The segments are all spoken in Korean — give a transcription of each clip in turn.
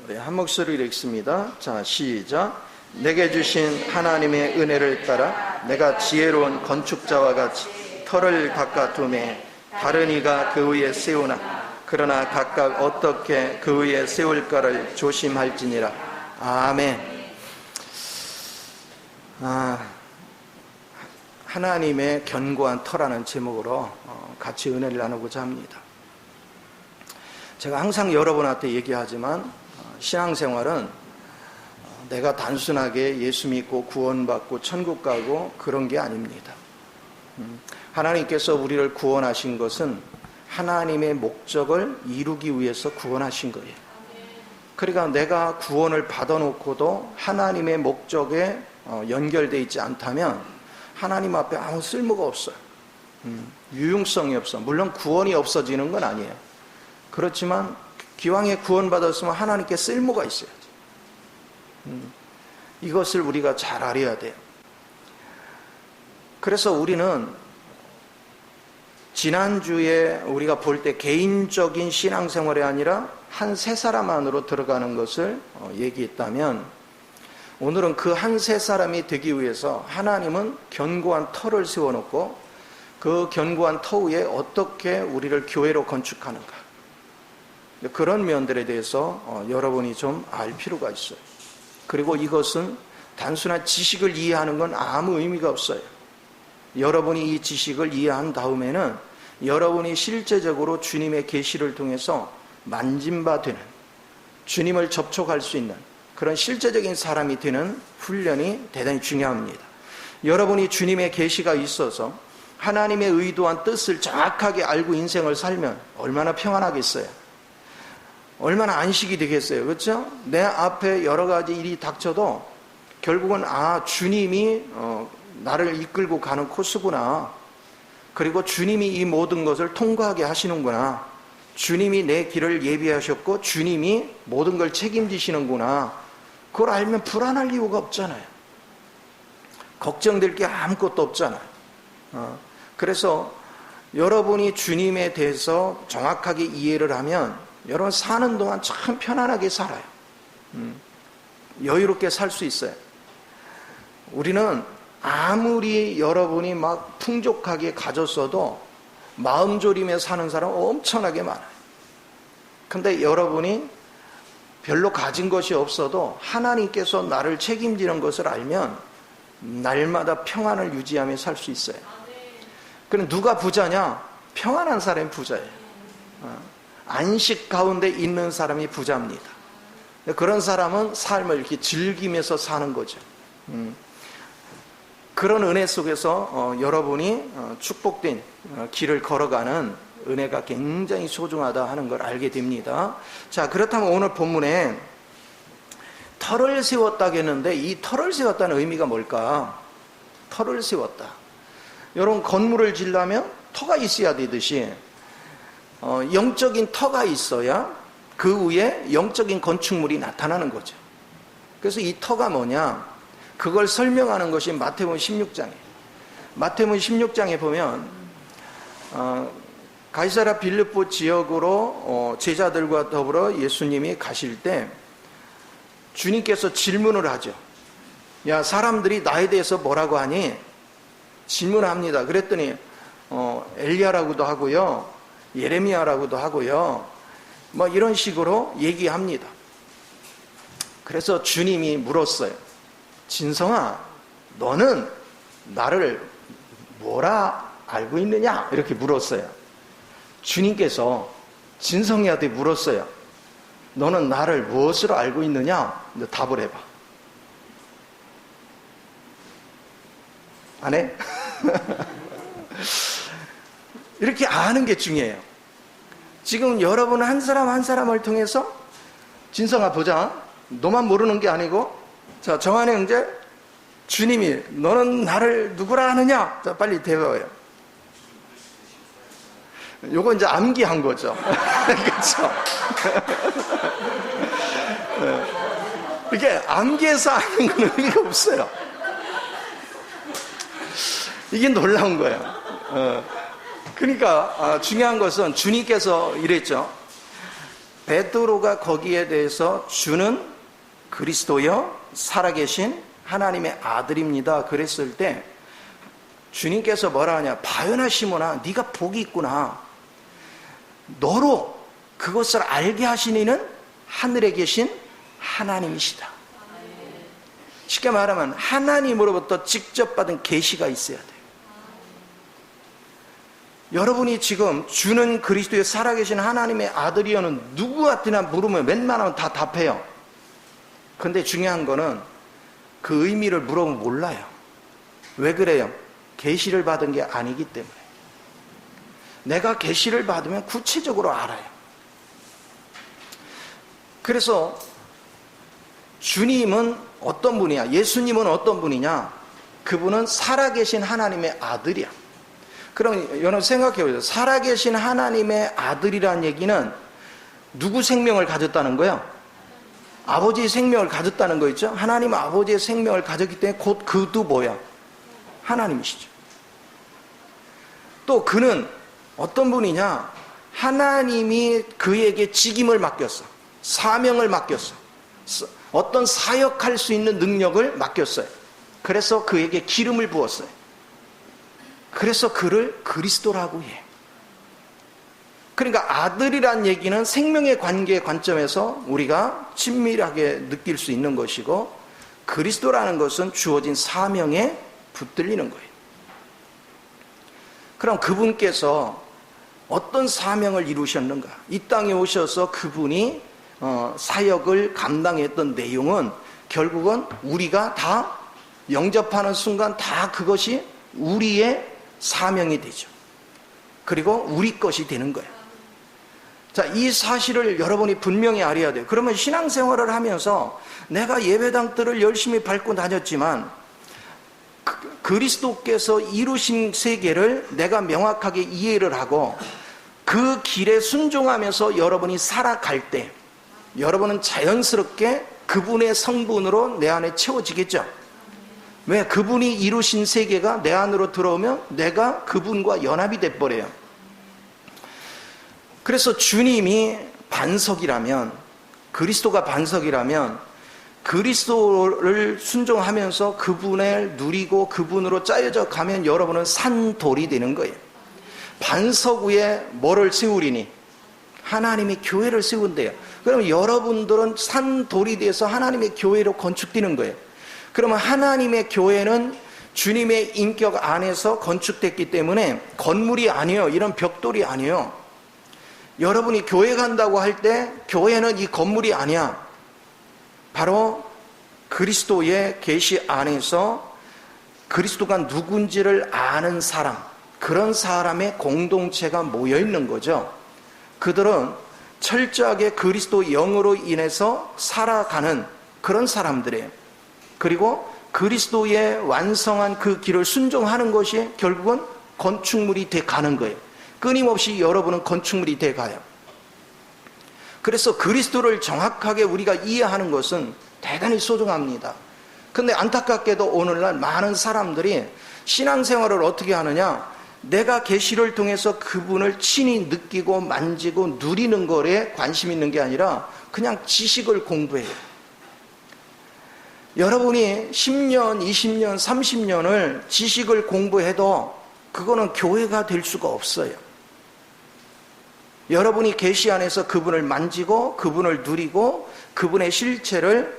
우리 한 목소리로 읽습니다. 자, 시작. 내게 주신 하나님의 은혜를 따라 내가 지혜로운 건축자와 같이 터를 각각 두매 다른 이가 그 위에 세우나 그러나 각각 어떻게 그 위에 세울까를 조심할지니라. 아멘. 하나님의 견고한 터라는 제목으로 같이 은혜를 나누고자 합니다. 제가 항상 여러분한테 얘기하지만 신앙생활은 내가 단순하게 예수 믿고 구원받고 천국 가고 그런 게 아닙니다. 하나님께서 우리를 구원하신 것은 하나님의 목적을 이루기 위해서 구원하신 거예요. 그러니까 내가 구원을 받아놓고도 하나님의 목적에 연결되어 있지 않다면 하나님 앞에 아무 쓸모가 없어요. 유용성이 없어. 물론 구원이 없어지는 건 아니에요. 그렇지만 기왕에 구원받았으면 하나님께 쓸모가 있어야지. 이것을 우리가 잘 알아야 돼요. 그래서 우리는 지난주에 우리가 볼 때 개인적인 신앙생활이 아니라 한 세 사람 안으로 들어가는 것을 얘기했다면, 오늘은 그 한 세 사람이 되기 위해서 하나님은 견고한 터를 세워놓고 그 견고한 터 위에 어떻게 우리를 교회로 건축하는가, 그런 면들에 대해서 여러분이 좀 알 필요가 있어요. 그리고 이것은 단순한 지식을 이해하는 건 아무 의미가 없어요. 여러분이 이 지식을 이해한 다음에는 여러분이 실제적으로 주님의 계시를 통해서 만진 바 되는, 주님을 접촉할 수 있는 그런 실제적인 사람이 되는 훈련이 대단히 중요합니다. 여러분이 주님의 계시가 있어서 하나님의 의도한 뜻을 정확하게 알고 인생을 살면 얼마나 평안하겠어요. 얼마나 안식이 되겠어요. 그렇죠? 내 앞에 여러 가지 일이 닥쳐도 결국은 주님이 나를 이끌고 가는 코스구나. 그리고 주님이 이 모든 것을 통과하게 하시는구나. 주님이 내 길을 예비하셨고 주님이 모든 걸 책임지시는구나. 그걸 알면 불안할 이유가 없잖아요. 걱정될 게 아무것도 없잖아요. 그래서 여러분이 주님에 대해서 정확하게 이해를 하면 여러분 사는 동안 참 편안하게 살아요. 여유롭게 살 수 있어요. 우리는 아무리 여러분이 막 풍족하게 가졌어도 마음 졸이며 사는 사람 엄청나게 많아요. 근데 여러분이 별로 가진 것이 없어도 하나님께서 나를 책임지는 것을 알면 날마다 평안을 유지하며 살 수 있어요. 그럼 누가 부자냐? 평안한 사람이 부자예요. 안식 가운데 있는 사람이 부자입니다. 그런 사람은 삶을 이렇게 즐기면서 사는 거죠. 그런 은혜 속에서 여러분이 축복된 길을 걸어가는 은혜가 굉장히 소중하다 하는 걸 알게 됩니다. 자, 그렇다면 오늘 본문에 터를 세웠다겠는데 이 터를 세웠다는 의미가 뭘까? 터를 세웠다. 여러분 건물을 지으려면 터가 있어야 되듯이 영적인 터가 있어야 그 위에 영적인 건축물이 나타나는 거죠. 그래서 이 터가 뭐냐? 그걸 설명하는 것이 마태복음 16장이에요. 마태복음 16장에 보면 가이사랴 빌립보 지역으로 제자들과 더불어 예수님이 가실 때 주님께서 질문을 하죠. 야, 사람들이 나에 대해서 뭐라고 하니? 질문합니다. 그랬더니 엘리야라고도 하고요, 예레미야라고도 하고요, 뭐 이런 식으로 얘기합니다. 그래서 주님이 물었어요. 진성아, 너는 나를 뭐라 알고 있느냐? 이렇게 물었어요. 주님께서 진성이한테 물었어요. 너는 나를 무엇으로 알고 있느냐? 너 답을 해봐. 안 해? 이렇게 아는 게 중요해요. 지금 여러분 한 사람 한 사람을 통해서 진성아 보자. 너만 모르는 게 아니고, 자, 정한의 형제, 주님이 너는 나를 누구라 하느냐? 자, 빨리 대봐요. 요거 이제 암기한 거죠. 그렇죠? 이렇게 암기해서 하는 건 의미가 없어요. 이게 놀라운 거예요. 그러니까 중요한 것은 주님께서 이랬죠. 베드로가 거기에 대해서 주는 그리스도여 살아계신 하나님의 아들입니다 그랬을 때 주님께서 뭐라 하냐, 바요나 시몬아 네가 복이 있구나. 너로 그것을 알게 하신 이는 하늘에 계신 하나님이시다. 쉽게 말하면 하나님으로부터 직접 받은 계시가 있어야 돼요. 여러분이 지금 주는 그리스도의 살아계신 하나님의 아들이여는 누구한테나 물으면 웬만하면 다 답해요. 근데 중요한 거는 그 의미를 물어보면 몰라요. 왜 그래요? 계시를 받은 게 아니기 때문에. 내가 계시를 받으면 구체적으로 알아요. 그래서 주님은 어떤 분이야? 예수님은 어떤 분이냐? 그분은 살아계신 하나님의 아들이야. 그럼 여러분 생각해 보세요. 살아계신 하나님의 아들이라는 얘기는 누구 생명을 가졌다는 거예요? 아버지의 생명을 가졌다는 거 있죠? 하나님 아버지의 생명을 가졌기 때문에 곧 그도 뭐야? 하나님이시죠. 또 그는 어떤 분이냐? 하나님이 그에게 직임을 맡겼어. 사명을 맡겼어. 어떤 사역할 수 있는 능력을 맡겼어요. 그래서 그에게 기름을 부었어요. 그래서 그를 그리스도라고 해. 그러니까 아들이란 얘기는 생명의 관계의 관점에서 우리가 친밀하게 느낄 수 있는 것이고, 그리스도라는 것은 주어진 사명에 붙들리는 거예요. 그럼 그분께서 어떤 사명을 이루셨는가? 이 땅에 오셔서 그분이 사역을 감당했던 내용은 결국은 우리가 다 영접하는 순간 다 그것이 우리의 사명이 되죠. 그리고 우리 것이 되는 거예요. 자, 이 사실을 여러분이 분명히 알아야 돼요. 그러면 신앙생활을 하면서 내가 예배당들을 열심히 밟고 다녔지만 그리스도께서 이루신 세계를 내가 명확하게 이해를 하고 그 길에 순종하면서 여러분이 살아갈 때 여러분은 자연스럽게 그분의 성분으로 내 안에 채워지겠죠. 왜? 그분이 이루신 세계가 내 안으로 들어오면 내가 그분과 연합이 돼버려요. 그래서 주님이 반석이라면, 그리스도가 반석이라면 그리스도를 순종하면서 그분을 누리고 그분으로 짜여져 가면 여러분은 산돌이 되는 거예요. 반석 위에 뭐를 세우리니? 하나님의 교회를 세운대요. 그러면 여러분들은 산돌이 돼서 하나님의 교회로 건축되는 거예요. 그러면 하나님의 교회는 주님의 인격 안에서 건축됐기 때문에 건물이 아니에요. 이런 벽돌이 아니에요. 여러분이 교회 간다고 할 때 교회는 이 건물이 아니야. 바로 그리스도의 계시 안에서 그리스도가 누군지를 아는 사람, 그런 사람의 공동체가 모여 있는 거죠. 그들은 철저하게 그리스도 영으로 인해서 살아가는 그런 사람들이에요. 그리고 그리스도의 완성한 그 길을 순종하는 것이 결국은 건축물이 돼 가는 거예요. 끊임없이 여러분은 건축물이 돼 가요. 그래서 그리스도를 정확하게 우리가 이해하는 것은 대단히 소중합니다. 근데 안타깝게도 오늘날 많은 사람들이 신앙생활을 어떻게 하느냐? 내가 계시를 통해서 그분을 친히 느끼고 만지고 누리는 거에 관심 있는 게 아니라 그냥 지식을 공부해요. 여러분이 10년, 20년, 30년을 지식을 공부해도 그거는 교회가 될 수가 없어요. 여러분이 계시 안에서 그분을 만지고 그분을 누리고 그분의 실체를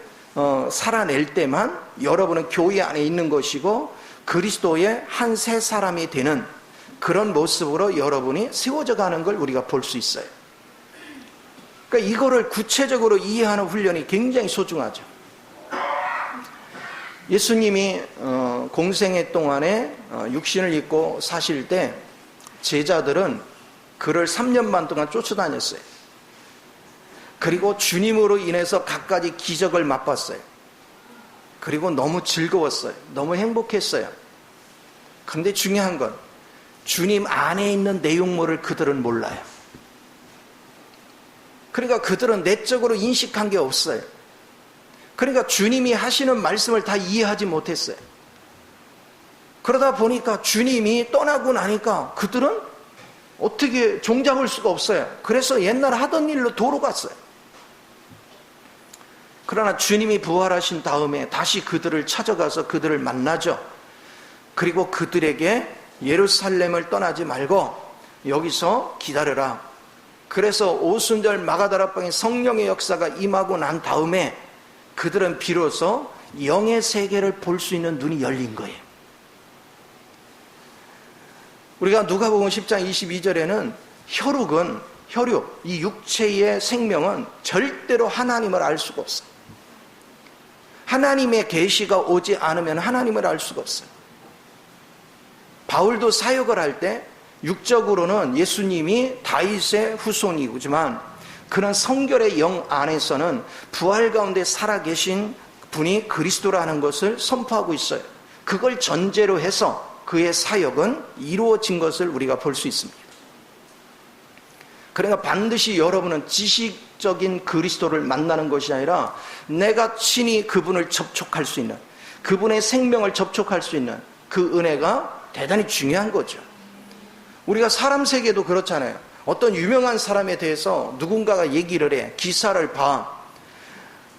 살아낼 때만 여러분은 교회 안에 있는 것이고 그리스도의 한 새 사람이 되는 그런 모습으로 여러분이 세워져 가는 걸 우리가 볼 수 있어요. 그러니까 이거를 구체적으로 이해하는 훈련이 굉장히 소중하죠. 예수님이 공생애 동안에 육신을 입고 사실 때 제자들은 그를 3년 반 동안 쫓아다녔어요. 그리고 주님으로 인해서 갖가지 기적을 맛봤어요. 그리고 너무 즐거웠어요. 너무 행복했어요. 그런데 중요한 건 주님 안에 있는 내용물을 그들은 몰라요. 그러니까 그들은 내적으로 인식한 게 없어요. 그러니까 주님이 하시는 말씀을 다 이해하지 못했어요. 그러다 보니까 주님이 떠나고 나니까 그들은 어떻게 종잡을 수가 없어요. 그래서 옛날 하던 일로 돌아갔어요. 그러나 주님이 부활하신 다음에 다시 그들을 찾아가서 그들을 만나죠. 그리고 그들에게 예루살렘을 떠나지 말고 여기서 기다려라. 그래서 오순절 마가다락방에 성령의 역사가 임하고 난 다음에 그들은 비로소 영의 세계를 볼 수 있는 눈이 열린 거예요. 우리가 누가복음 10장 22절에는 혈육, 이 육체의 생명은 절대로 하나님을 알 수가 없어요. 하나님의 계시가 오지 않으면 하나님을 알 수가 없어요. 바울도 사역을 할 때 육적으로는 예수님이 다윗의 후손이지만 그런 성결의 영 안에서는 부활 가운데 살아계신 분이 그리스도라는 것을 선포하고 있어요. 그걸 전제로 해서 그의 사역은 이루어진 것을 우리가 볼 수 있습니다. 그러니까 반드시 여러분은 지식적인 그리스도를 만나는 것이 아니라 내가 친히 그분을 접촉할 수 있는, 그분의 생명을 접촉할 수 있는 그 은혜가 대단히 중요한 거죠. 우리가 사람 세계도 그렇잖아요. 어떤 유명한 사람에 대해서 누군가가 얘기를 해, 기사를 봐.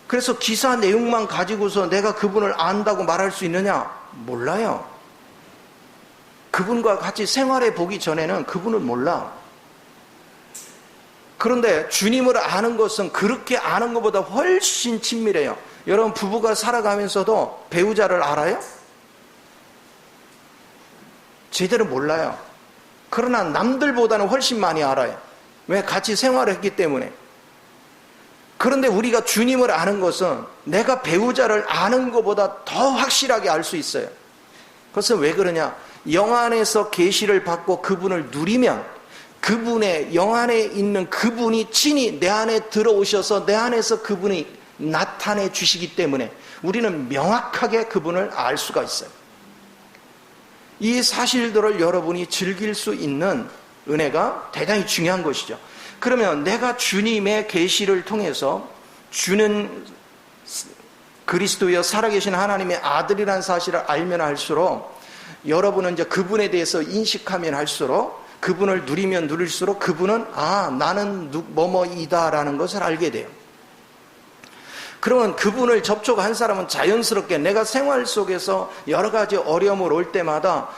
그래서 기사 내용만 가지고서 내가 그분을 안다고 말할 수 있느냐? 몰라요. 그분과 같이 생활해 보기 전에는 그분을 몰라. 그런데 주님을 아는 것은 그렇게 아는 것보다 훨씬 친밀해요. 여러분, 부부가 살아가면서도 배우자를 알아요? 제대로 몰라요. 그러나 남들보다는 훨씬 많이 알아요. 왜? 같이 생활을 했기 때문에. 그런데 우리가 주님을 아는 것은 내가 배우자를 아는 것보다 더 확실하게 알 수 있어요. 그것은 왜 그러냐? 영 안에서 계시를 받고 그분을 누리면 그분의 영 안에 있는 그분이 친히 내 안에 들어오셔서 내 안에서 그분이 나타내 주시기 때문에 우리는 명확하게 그분을 알 수가 있어요. 이 사실들을 여러분이 즐길 수 있는 은혜가 대단히 중요한 것이죠. 그러면 내가 주님의 계시를 통해서 주는 그리스도여 살아계신 하나님의 아들이라는 사실을 알면 할수록 여러분은 이제 그분에 대해서 인식하면 할수록 그분을 누리면 누릴수록 그분은 나는 뭐뭐이다라는 것을 알게 돼요. 그러면 그분을 접촉한 사람은 자연스럽게 내가 생활 속에서 여러 가지 어려움을 올 때마다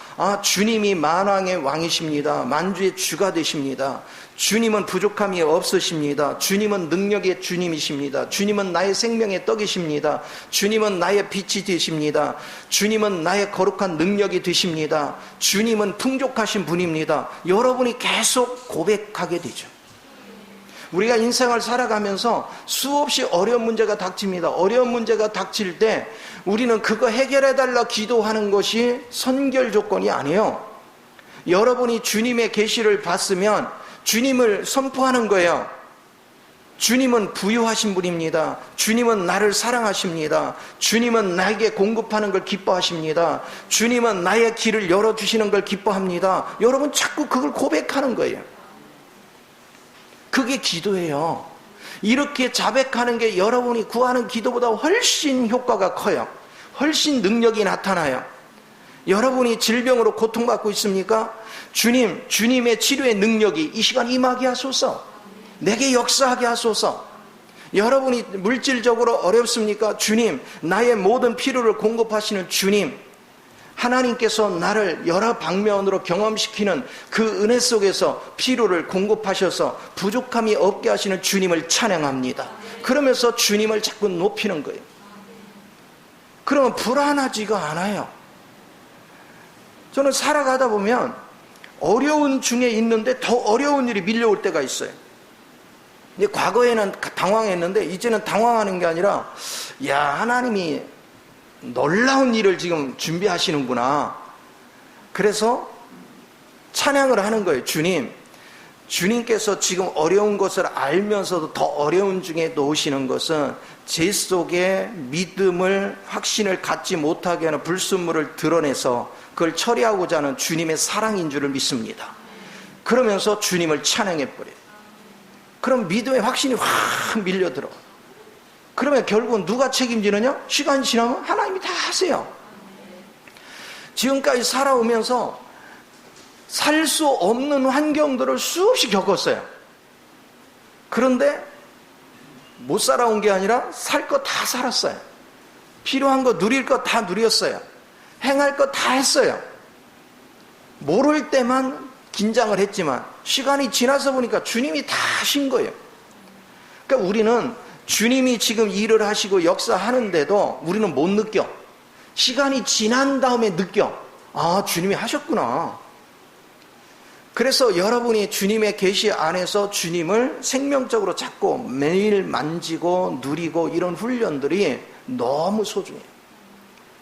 주님이 만왕의 왕이십니다. 만주의 주가 되십니다. 주님은 부족함이 없으십니다. 주님은 능력의 주님이십니다. 주님은 나의 생명의 떡이십니다. 주님은 나의 빛이 되십니다. 주님은 나의 거룩한 능력이 되십니다. 주님은 풍족하신 분입니다. 여러분이 계속 고백하게 되죠. 우리가 인생을 살아가면서 수없이 어려운 문제가 닥칩니다. 어려운 문제가 닥칠 때 우리는 그거 해결해달라 기도하는 것이 선결 조건이 아니에요. 여러분이 주님의 계시를 봤으면 주님을 선포하는 거예요. 주님은 부유하신 분입니다. 주님은 나를 사랑하십니다. 주님은 나에게 공급하는 걸 기뻐하십니다. 주님은 나의 길을 열어주시는 걸 기뻐합니다. 여러분 자꾸 그걸 고백하는 거예요. 그게 기도예요. 이렇게 자백하는 게 여러분이 구하는 기도보다 훨씬 효과가 커요. 훨씬 능력이 나타나요. 여러분이 질병으로 고통받고 있습니까? 주님의 치료의 능력이 이 시간 임하게 하소서. 내게 역사하게 하소서. 여러분이 물질적으로 어렵습니까? 주님, 나의 모든 필요를 공급하시는 주님, 하나님께서 나를 여러 방면으로 경험시키는 그 은혜 속에서 필요를 공급하셔서 부족함이 없게 하시는 주님을 찬양합니다. 그러면서 주님을 자꾸 높이는 거예요. 그러면 불안하지가 않아요. 저는 살아가다 보면 어려운 중에 있는데 더 어려운 일이 밀려올 때가 있어요. 근데 과거에는 당황했는데 이제는 당황하는 게 아니라 하나님이 놀라운 일을 지금 준비하시는구나. 그래서 찬양을 하는 거예요. 주님께서 지금 어려운 것을 알면서도 더 어려운 중에 놓으시는 것은 제 속에 믿음을, 확신을 갖지 못하게 하는 불순물을 드러내서 그걸 처리하고자 하는 주님의 사랑인 줄을 믿습니다. 그러면서 주님을 찬양해버려요. 그럼 믿음의 확신이 확 밀려들어. 그러면 결국은 누가 책임지느냐? 시간이 지나면 하나님이 다 하세요. 지금까지 살아오면서 살 수 없는 환경들을 수없이 겪었어요. 그런데 못 살아온 게 아니라 살 거 다 살았어요. 필요한 거 누릴 거 다 누렸어요. 행할 거 다 했어요. 모를 때만 긴장을 했지만 시간이 지나서 보니까 주님이 다 하신 거예요. 그러니까 우리는 주님이 지금 일을 하시고 역사하는데도 우리는 못 느껴. 시간이 지난 다음에 느껴. 아, 주님이 하셨구나. 그래서 여러분이 주님의 계시 안에서 주님을 생명적으로 찾고 매일 만지고 누리고 이런 훈련들이 너무 소중해요.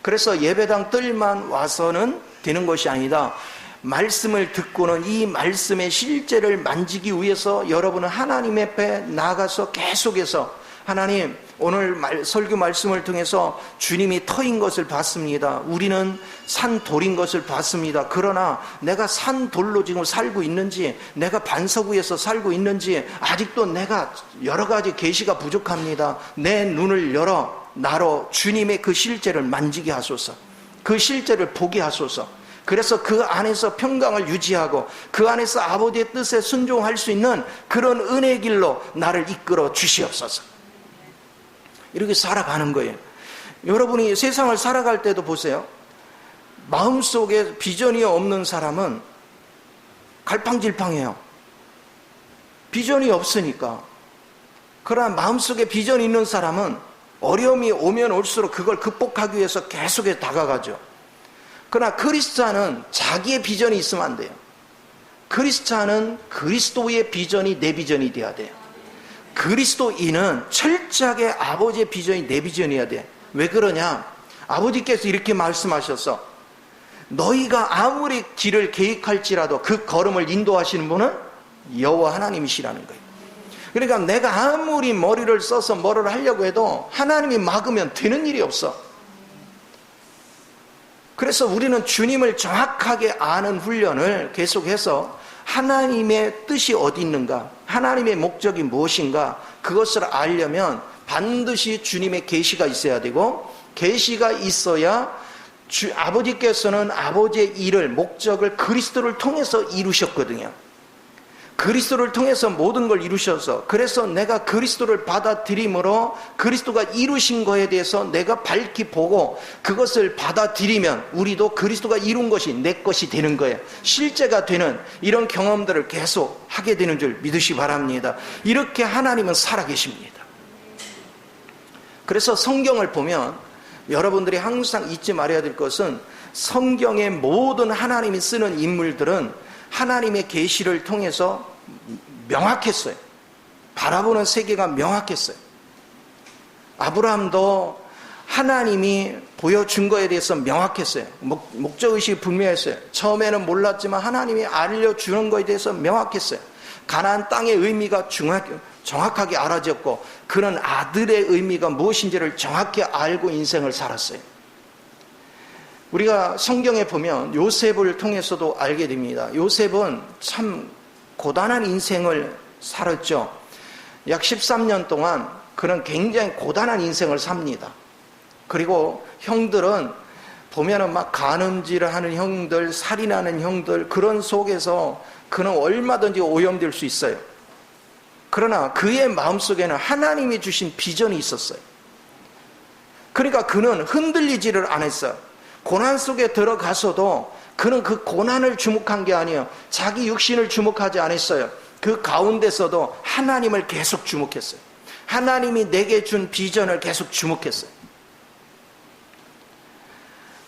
그래서 예배당 뜰만 와서는 되는 것이 아니다. 말씀을 듣고는 이 말씀의 실제를 만지기 위해서 여러분은 하나님 앞에 나가서 계속해서 하나님, 오늘 설교 말씀을 통해서 주님이 터인 것을 봤습니다. 우리는 산돌인 것을 봤습니다. 그러나 내가 산돌로 지금 살고 있는지, 내가 반석 위에서 살고 있는지, 아직도 내가 여러 가지 계시가 부족합니다. 내 눈을 열어 나로 주님의 그 실제를 만지게 하소서. 그 실제를 보게 하소서. 그래서 그 안에서 평강을 유지하고 그 안에서 아버지의 뜻에 순종할 수 있는 그런 은혜의 길로 나를 이끌어 주시옵소서. 이렇게 살아가는 거예요. 여러분이 세상을 살아갈 때도 보세요. 마음속에 비전이 없는 사람은 갈팡질팡해요. 비전이 없으니까. 그러나 마음속에 비전이 있는 사람은 어려움이 오면 올수록 그걸 극복하기 위해서 계속해서 다가가죠. 그러나 그리스도는 자기의 비전이 있으면 안 돼요. 그리스도는 그리스도의 비전이 내 비전이 돼야 돼요. 그리스도인은 철저하게 아버지의 비전이 내 비전이어야 돼. 왜 그러냐? 아버지께서 이렇게 말씀하셔서 너희가 아무리 길을 계획할지라도 그 걸음을 인도하시는 분은 여호와 하나님이시라는 거예요. 그러니까 내가 아무리 머리를 써서 뭐를 하려고 해도 하나님이 막으면 되는 일이 없어. 그래서 우리는 주님을 정확하게 아는 훈련을 계속해서 하나님의 뜻이 어디 있는가, 하나님의 목적이 무엇인가, 그것을 알려면 반드시 주님의 계시가 있어야 되고, 계시가 있어야 아버지께서는 아버지의 일을, 목적을 그리스도를 통해서 이루셨거든요. 그리스도를 통해서 모든 걸 이루셔서, 그래서 내가 그리스도를 받아들임으로 그리스도가 이루신 거에 대해서 내가 밝히 보고 그것을 받아들이면 우리도 그리스도가 이룬 것이 내 것이 되는 거예요. 실제가 되는 이런 경험들을 계속 하게 되는 줄 믿으시 바랍니다. 이렇게 하나님은 살아계십니다. 그래서 성경을 보면 여러분들이 항상 잊지 말아야 될 것은 성경의 모든 하나님이 쓰는 인물들은 하나님의 계시를 통해서 명확했어요. 바라보는 세계가 명확했어요. 아브라함도 하나님이 보여준 거에 대해서 명확했어요. 목적의식이 분명했어요. 처음에는 몰랐지만 하나님이 알려주는 거에 대해서 명확했어요. 가나안 땅의 의미가 정확하게 알아졌고 그는 아들의 의미가 무엇인지를 정확히 알고 인생을 살았어요. 우리가 성경에 보면 요셉을 통해서도 알게 됩니다. 요셉은 참 고단한 인생을 살았죠. 약 13년 동안 그는 굉장히 고단한 인생을 삽니다. 그리고 형들은 보면은 막 간음질을 하는 형들, 살인하는 형들, 그런 속에서 그는 얼마든지 오염될 수 있어요. 그러나 그의 마음속에는 하나님이 주신 비전이 있었어요. 그러니까 그는 흔들리지를 않았어요. 고난 속에 들어가서도 그는 그 고난을 주목한 게 아니에요. 자기 육신을 주목하지 않았어요. 그 가운데서도 하나님을 계속 주목했어요. 하나님이 내게 준 비전을 계속 주목했어요.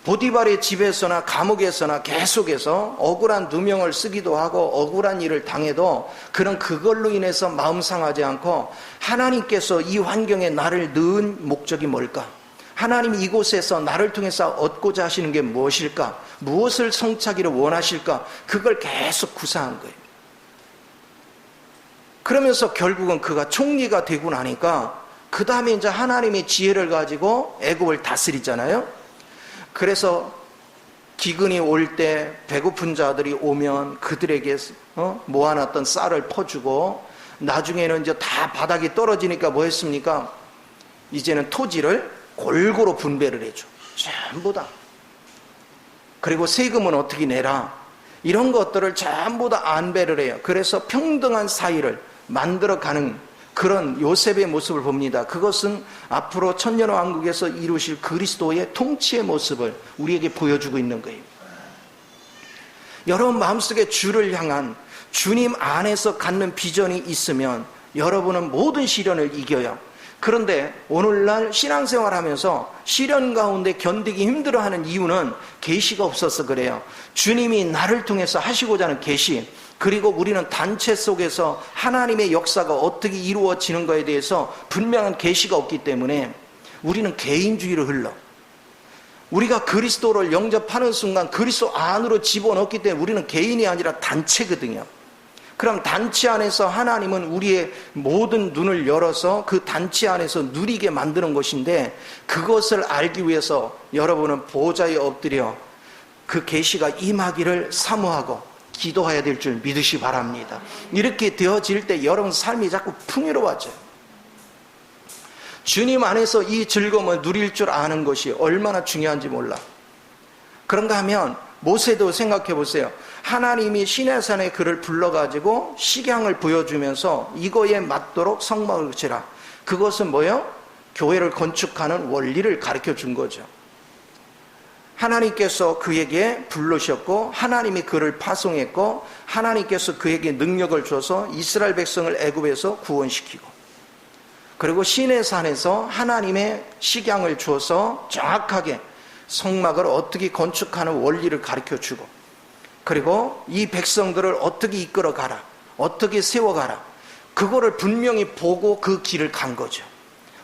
보디발의 집에서나 감옥에서나 계속해서 억울한 누명을 쓰기도 하고 억울한 일을 당해도 그는 그걸로 인해서 마음 상하지 않고 하나님께서 이 환경에 나를 넣은 목적이 뭘까? 하나님이 이곳에서 나를 통해서 얻고자 하시는 게 무엇일까? 무엇을 성취하기를 원하실까? 그걸 계속 구사한 거예요. 그러면서 결국은 그가 총리가 되고 나니까 그 다음에 이제 하나님의 지혜를 가지고 애굽을 다스리잖아요. 그래서 기근이 올 때 배고픈 자들이 오면 그들에게 모아놨던 쌀을 퍼주고 나중에는 이제 다 바닥이 떨어지니까 뭐 했습니까? 이제는 토지를 골고루 분배를 해줘. 전부 다. 그리고 세금은 어떻게 내라. 이런 것들을 전부 다 안배를 해요. 그래서 평등한 사회를 만들어가는 그런 요셉의 모습을 봅니다. 그것은 앞으로 천년왕국에서 이루실 그리스도의 통치의 모습을 우리에게 보여주고 있는 거예요. 여러분 마음속에 주를 향한 주님 안에서 갖는 비전이 있으면 여러분은 모든 시련을 이겨요. 그런데 오늘날 신앙생활하면서 시련 가운데 견디기 힘들어하는 이유는 계시가 없어서 그래요. 주님이 나를 통해서 하시고자 하는 계시, 그리고 우리는 단체 속에서 하나님의 역사가 어떻게 이루어지는 것에 대해서 분명한 계시가 없기 때문에 우리는 개인주의로 흘러. 우리가 그리스도를 영접하는 순간 그리스도 안으로 집어넣기 때문에 우리는 개인이 아니라 단체거든요. 그럼 단체 안에서 하나님은 우리의 모든 눈을 열어서 그 단체 안에서 누리게 만드는 것인데, 그것을 알기 위해서 여러분은 보좌에 엎드려 그 계시가 임하기를 사모하고 기도해야 될 줄 믿으시 바랍니다. 이렇게 되어질 때 여러분 삶이 자꾸 풍요로워져요. 주님 안에서 이 즐거움을 누릴 줄 아는 것이 얼마나 중요한지 몰라. 그런가 하면 모세도 생각해 보세요. 하나님이 시내산에 그를 불러가지고 식양을 보여주면서 이거에 맞도록 성막을 지라. 그것은 뭐예요? 교회를 건축하는 원리를 가르쳐 준 거죠. 하나님께서 그에게 부르셨고 하나님이 그를 파송했고 하나님께서 그에게 능력을 줘서 이스라엘 백성을 애굽에서 구원시키고, 그리고 시내산에서 하나님의 식양을 주어서 정확하게 성막을 어떻게 건축하는 원리를 가르쳐주고, 그리고 이 백성들을 어떻게 이끌어가라, 어떻게 세워가라, 그거를 분명히 보고 그 길을 간 거죠.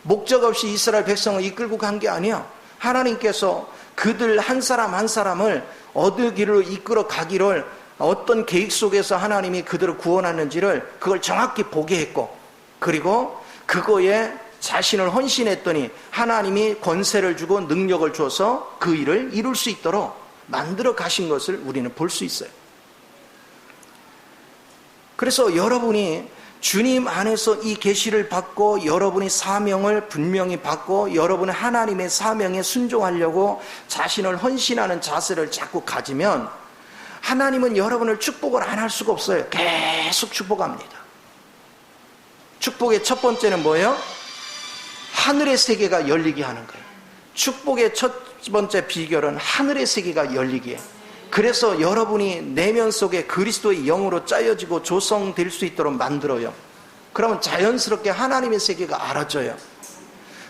목적 없이 이스라엘 백성을 이끌고 간 게 아니야. 하나님께서 그들 한 사람 한 사람을 어느 길로 이끌어 가기를, 어떤 계획 속에서 하나님이 그들을 구원하는지를 그걸 정확히 보게 했고, 그리고 그거에 자신을 헌신했더니 하나님이 권세를 주고 능력을 줘서 그 일을 이룰 수 있도록 만들어 가신 것을 우리는 볼 수 있어요. 그래서 여러분이 주님 안에서 이 계시를 받고 여러분이 사명을 분명히 받고 여러분의 하나님의 사명에 순종하려고 자신을 헌신하는 자세를 자꾸 가지면 하나님은 여러분을 축복을 안 할 수가 없어요. 계속 축복합니다. 축복의 첫 번째는 뭐예요? 하늘의 세계가 열리게 하는 거예요. 축복의 첫 번째 비결은 하늘의 세계가 열리기에. 그래서 여러분이 내면 속에 그리스도의 영으로 짜여지고 조성될 수 있도록 만들어요. 그러면 자연스럽게 하나님의 세계가 알아져요.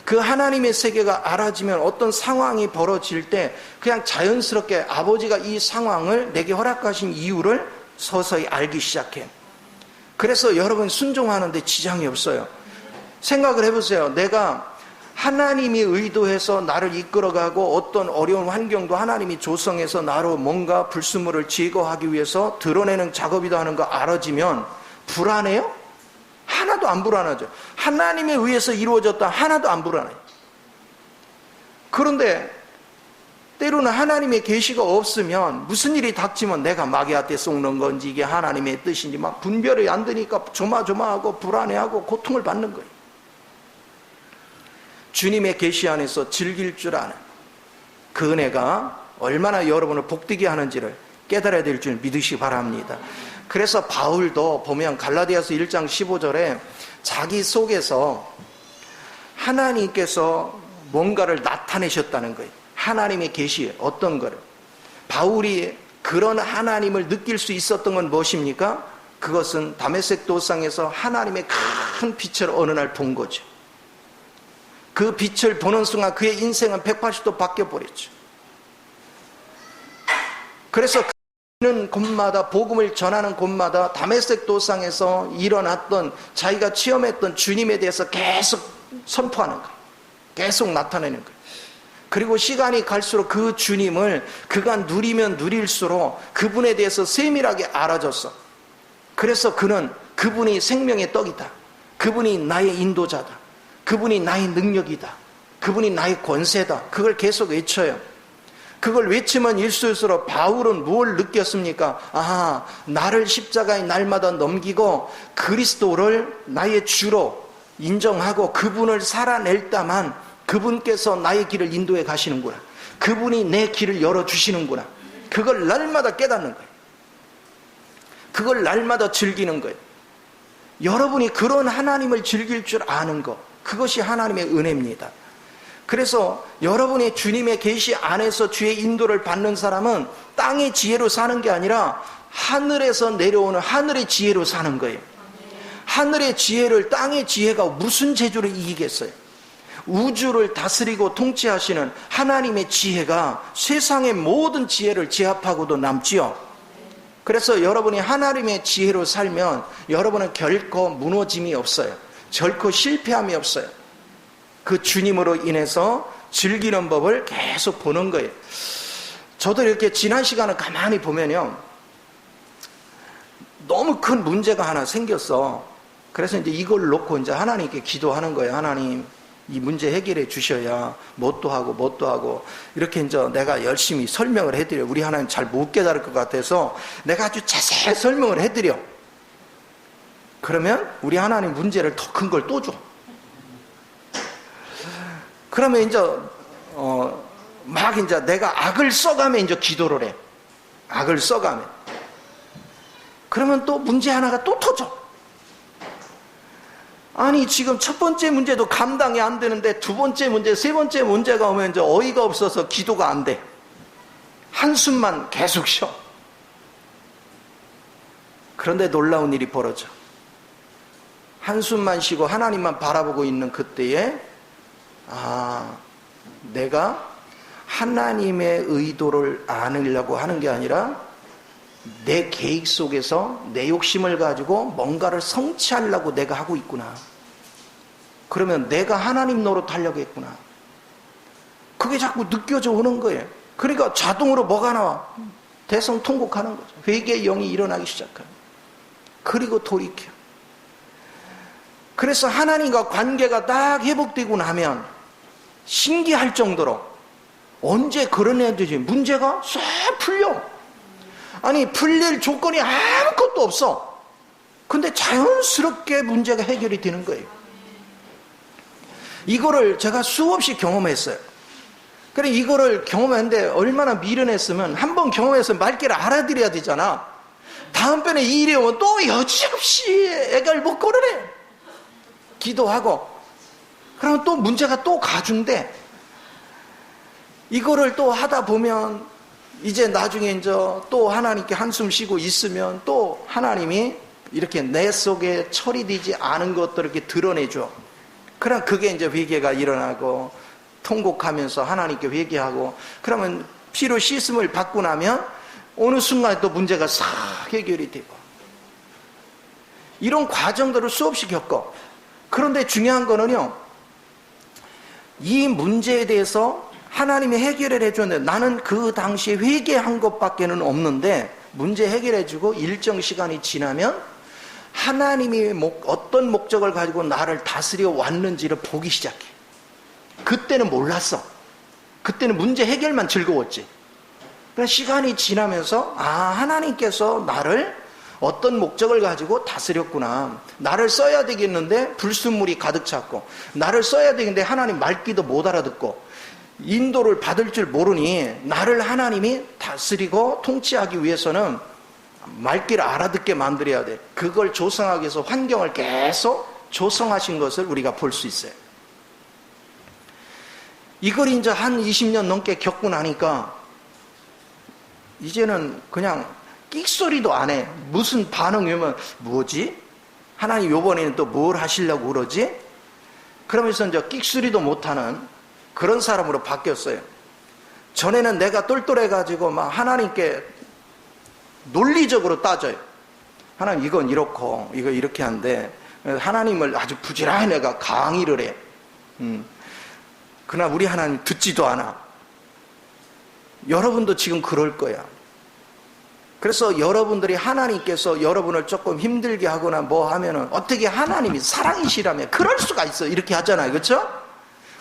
그 하나님의 세계가 알아지면 어떤 상황이 벌어질 때 그냥 자연스럽게 아버지가 이 상황을 내게 허락하신 이유를 서서히 알기 시작해요. 그래서 여러분 순종하는데 지장이 없어요. 생각을 해보세요. 내가 하나님이 의도해서 나를 이끌어가고 어떤 어려운 환경도 하나님이 조성해서 나로 뭔가 불순물을 제거하기 위해서 드러내는 작업이다 하는 거 알아지면 불안해요? 하나도 안 불안하죠. 하나님에 의해서 이루어졌다 하나도 안 불안해요. 그런데 때로는 하나님의 계시가 없으면 무슨 일이 닥치면 내가 마귀한테 속는 건지 이게 하나님의 뜻인지 막 분별이 안 되니까 조마조마하고 불안해하고 고통을 받는 거예요. 주님의 계시 안에서 즐길 줄 아는 그 은혜가 얼마나 여러분을 복되게 하는지를 깨달아야 될 줄 믿으시기 바랍니다. 그래서 바울도 보면 갈라디아서 1장 15절에 자기 속에서 하나님께서 뭔가를 나타내셨다는 거예요. 하나님의 계시 어떤 거를. 바울이 그런 하나님을 느낄 수 있었던 건 무엇입니까? 그것은 다메섹 도상에서 하나님의 큰 빛을 어느 날 본 거죠. 그 빛을 보는 순간 그의 인생은 180도 바뀌어버렸죠. 그래서 그는 곳마다 복음을 전하는 곳마다 다메섹 도상에서 일어났던 자기가 체험했던 주님에 대해서 계속 선포하는 거예요. 계속 나타내는 거예요. 그리고 시간이 갈수록 그 주님을 그가 누리면 누릴수록 그분에 대해서 세밀하게 알아졌어. 그래서 그는 그분이 생명의 떡이다. 그분이 나의 인도자다. 그분이 나의 능력이다. 그분이 나의 권세다. 그걸 계속 외쳐요. 그걸 외치면 일수일수록 바울은 무엇을 느꼈습니까? 아, 나를 십자가의 날마다 넘기고 그리스도를 나의 주로 인정하고 그분을 살아낼 때만 그분께서 나의 길을 인도해 가시는구나. 그분이 내 길을 열어주시는구나. 그걸 날마다 깨닫는 거예요. 그걸 날마다 즐기는 거예요. 여러분이 그런 하나님을 즐길 줄 아는 것, 그것이 하나님의 은혜입니다. 그래서 여러분의 주님의 계시 안에서 주의 인도를 받는 사람은 땅의 지혜로 사는 게 아니라 하늘에서 내려오는 하늘의 지혜로 사는 거예요. 하늘의 지혜를 땅의 지혜가 무슨 재주를 이기겠어요? 우주를 다스리고 통치하시는 하나님의 지혜가 세상의 모든 지혜를 제압하고도 남지요. 그래서 여러분이 하나님의 지혜로 살면 여러분은 결코 무너짐이 없어요. 결코 실패함이 없어요. 그 주님으로 인해서 즐기는 법을 계속 보는 거예요. 저도 이렇게 지난 시간을 가만히 보면요, 너무 큰 문제가 하나 생겼어. 그래서 이제 이걸 놓고 이제 하나님께 기도하는 거예요. 하나님, 이 문제 해결해 주셔야 뭣도 하고 이렇게 이제 내가 열심히 설명을 해드려. 우리 하나님 잘 못 깨달을 것 같아서 내가 아주 자세히 설명을 해드려. 그러면 우리 하나님 문제를 더 큰 걸 또 줘. 그러면 이제 막 이제 내가 악을 써가며 이제 기도를 해. 악을 써가며. 그러면 또 문제 하나가 또 터져. 아니, 지금 첫 번째 문제도 감당이 안 되는데 두 번째 문제, 세 번째 문제가 오면 이제 어이가 없어서 기도가 안 돼. 한숨만 계속 쉬어. 그런데 놀라운 일이 벌어져. 한숨만 쉬고 하나님만 바라보고 있는 그때에, 내가 하나님의 의도를 아느려고 하는 게 아니라 내 계획 속에서 내 욕심을 가지고 뭔가를 성취하려고 내가 하고 있구나. 그러면 내가 하나님 노릇하려고 했구나. 그게 자꾸 느껴져 오는 거예요. 그러니까 자동으로 뭐가 나와? 대성통곡하는 거죠. 회개의 영이 일어나기 시작해요. 그리고 돌이켜. 그래서 하나님과 관계가 딱 회복되고 나면 신기할 정도로 언제 그런 애들이 문제가 싹 풀려. 아니, 풀릴 조건이 아무것도 없어. 근데 자연스럽게 문제가 해결이 되는 거예요. 이거를 제가 수없이 경험했어요. 그래, 이거를 경험했는데 얼마나 미련했으면 한 번 경험해서 말귀를 알아들여야 되잖아. 다음번에 이 일이 오면 또 여지없이 애갈 못 꺼내래. 기도하고. 그러면 또 문제가 또 가중돼. 이거를 또 하다 보면 이제 나중에 이제 또 하나님께 한숨 쉬고 있으면 또 하나님이 이렇게 내 속에 처리되지 않은 것들을 이렇게 드러내줘. 그럼 그게 이제 회개가 일어나고 통곡하면서 하나님께 회개하고, 그러면 피로 씻음을 받고 나면 어느 순간 또 문제가 싹 해결이 되고, 이런 과정들을 수없이 겪어. 그런데 중요한 거는요, 이 문제에 대해서 하나님이 해결을 해줬는데 나는 그 당시에 회개한 것밖에는 없는데, 문제 해결해주고 일정 시간이 지나면 하나님이 어떤 목적을 가지고 나를 다스려 왔는지를 보기 시작해. 그때는 몰랐어. 그때는 문제 해결만 즐거웠지. 그러니까 시간이 지나면서 하나님께서 나를 어떤 목적을 가지고 다스렸구나. 나를 써야 되겠는데 불순물이 가득 찼고, 나를 써야 되겠는데 하나님 말귀도 못 알아듣고, 인도를 받을 줄 모르니 나를 하나님이 다스리고 통치하기 위해서는 말귀를 알아듣게 만들어야 돼. 그걸 조성하기 위해서 환경을 계속 조성하신 것을 우리가 볼 수 있어요. 이걸 이제 한 20년 넘게 겪고 나니까 이제는 그냥 끽소리도 안 해. 무슨 반응이 오면 뭐지? 하나님 요번에는 또 뭘 하시려고 그러지? 그러면서 이제 끽소리도 못하는 그런 사람으로 바뀌었어요. 전에는 내가 똘똘해가지고 막 하나님께 논리적으로 따져요. 하나님, 이건 이렇고 이거 이렇게 한데, 하나님을 아주 부지런히 내가 강의를 해. 그러나 우리 하나님 듣지도 않아. 여러분도 지금 그럴 거야. 그래서 여러분들이 하나님께서 여러분을 조금 힘들게 하거나 뭐 하면은, 어떻게 하나님이 사랑이시라며 그럴 수가 있어, 이렇게 하잖아요. 그렇죠?